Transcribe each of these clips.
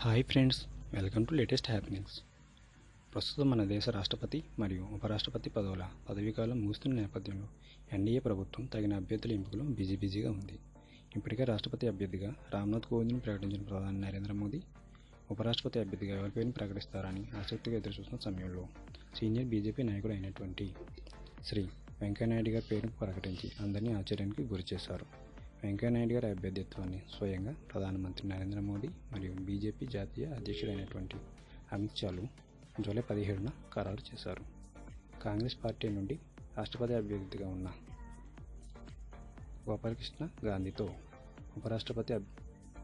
Hi friends, welcome to latest happenings. ప్రస్తుతం మన దేశ రాష్ట్రపతి మరియు ఉపరాష్ట్రపతి పదవుల పదవీకాలం ముగుస్తున్న నేపథ్యంలో ఎన్డీఏ ప్రభుత్వం తగిన అభ్యర్థుల ఎంపికలో బిజీగా ఉంది. ఇప్పటికే రాష్ట్రపతి అభ్యర్థిగా రామ్నాథ్ కోవింద్ను ప్రకటించిన ప్రధాని నరేంద్ర మోదీ ఉపరాష్ట్రపతి అభ్యర్థిగా ఎవరి పేరును ప్రకటిస్తారని ఆసక్తిగా ఎదురుచూస్తున్న సమయంలో సీనియర్ బీజేపీ నాయకుడు అయినటువంటి శ్రీ వెంకయ్యనాయుడు గారి పేరును ప్రకటించి అందరినీ ఆశ్చర్యానికి గురిచేశారు. వెంకయ్యనాయుడు గారి అభ్యర్థిత్వాన్ని స్వయంగా ప్రధానమంత్రి నరేంద్ర మోదీ మరియు బీజేపీ జాతీయ అధ్యక్షుడైనటువంటి అమిత్ షాలు జూలై 17న ఖరారు చేశారు. కాంగ్రెస్ పార్టీ నుండి రాష్ట్రపతి అభ్యర్థిగా ఉన్న గోపాలకృష్ణ గాంధీతో ఉపరాష్ట్రపతి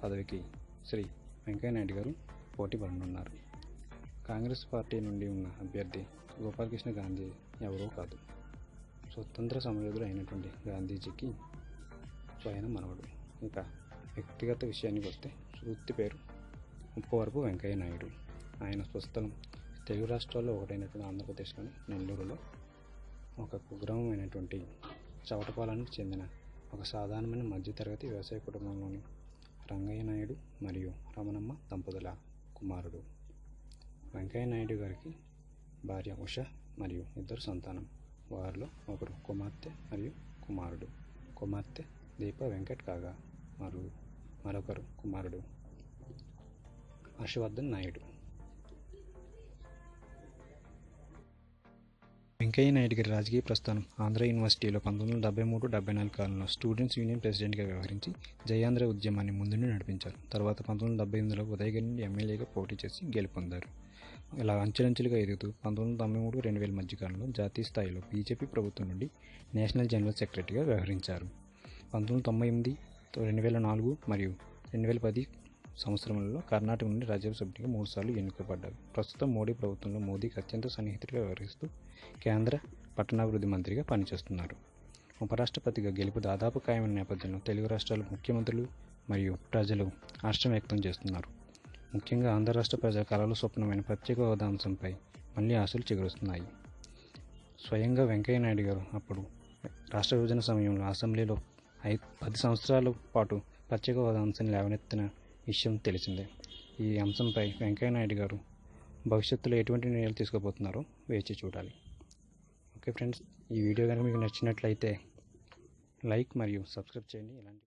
పదవికి శ్రీ వెంకయ్యనాయుడు గారు పోటీ పడనున్నారు. కాంగ్రెస్ పార్టీ నుండి ఉన్న అభ్యర్థి గోపాలకృష్ణ గాంధీ ఎవరో కాదు, స్వతంత్ర సమరయోధుడు అయినటువంటి గాంధీజీకి స్వయం మనవడు. ఇక వ్యక్తిగత విషయానికి వస్తే వృత్తి పేరు ముప్పవరపు వెంకయ్య నాయుడు. ఆయన స్వస్థలం తెలుగు రాష్ట్రాల్లో ఒకటైనటువంటి ఆంధ్రప్రదేశ్లోని నెల్లూరులో ఒక కుగ్రామం అయినటువంటి చవటపాలెంకి చెందిన ఒక సాధారణమైన మధ్యతరగతి వ్యవసాయ కుటుంబంలోని రంగయ్య నాయుడు మరియు రమణమ్మ దంపతుల కుమారుడు. వెంకయ్య నాయుడు గారికి భార్య ఉష మరియు ఇద్దరు సంతానం. వారిలో ఒకరు కుమార్తె మరియు కుమారుడు. కుమార్తె దీప వెంకట్ కాగా మరొకరు కుమారుడు హర్షవర్ధన్ నాయుడు. వెంకయ్య నాయుడు గారి రాజకీయ ప్రస్థానం ఆంధ్ర యూనివర్సిటీలో 1973-74 కాలంలో స్టూడెంట్స్ యూనియన్ ప్రెసిడెంట్గా వ్యవహరించి జయాంధ్ర ఉద్యమాన్ని ముందుండి నడిపించారు. తర్వాత 1978లో ఉదయగిరి నుండి ఎమ్మెల్యేగా పోటీ చేసి గెలుపొందారు. ఇలా అంచెలంచెలుగా ఎదుగుతూ 1993-2000 మధ్యకాలంలో జాతీయ స్థాయిలో బీజేపీ ప్రభుత్వం నుండి నేషనల్ జనరల్ సెక్రటరీగా వ్యవహరించారు. 1998, 2004 మరియు 2010 సంవత్సరంలో కర్ణాటక నుండి రాజ్యసభ సభ్యునిగా 3 సార్లు ఎన్నుకోబడ్డారు. ప్రస్తుతం మోడీ ప్రభుత్వంలో మోదీకి అత్యంత సన్నిహితుడిగా వ్యవహరిస్తూ కేంద్ర పట్టణాభివృద్ధి మంత్రిగా పనిచేస్తున్నారు. ఉపరాష్ట్రపతిగా గెలుపు దాదాపు ఖాయమైన నేపథ్యంలో తెలుగు రాష్ట్రాల ముఖ్యమంత్రులు మరియు ప్రజలు హర్షం వ్యక్తం చేస్తున్నారు. ముఖ్యంగా ఆంధ్ర రాష్ట్ర ప్రజల కలలు స్వప్నమైన ప్రత్యేక హోదా అంశంపై మళ్లీ ఆశలు చిగురుస్తున్నాయి. స్వయంగా వెంకయ్య నాయుడు గారు అప్పుడు రాష్ట్ర విభజన సమయంలో అసెంబ్లీలో 10 సంవత్సరాల పాటు ప్రత్యేక హోదా అంశాన్ని లేవనెత్తిన విషయం తెలిసిందే. ఈ అంశంపై వెంకయ్య నాయుడు గారు భవిష్యత్తులో ఎటువంటి నిర్ణయాలు తీసుకోబోతున్నారో వేచి చూడాలి. ఓకే ఫ్రెండ్స్, ఈ వీడియో కనుక మీకు నచ్చినట్లయితే లైక్ మరియు సబ్స్క్రైబ్ చేయండి. ఇలాంటి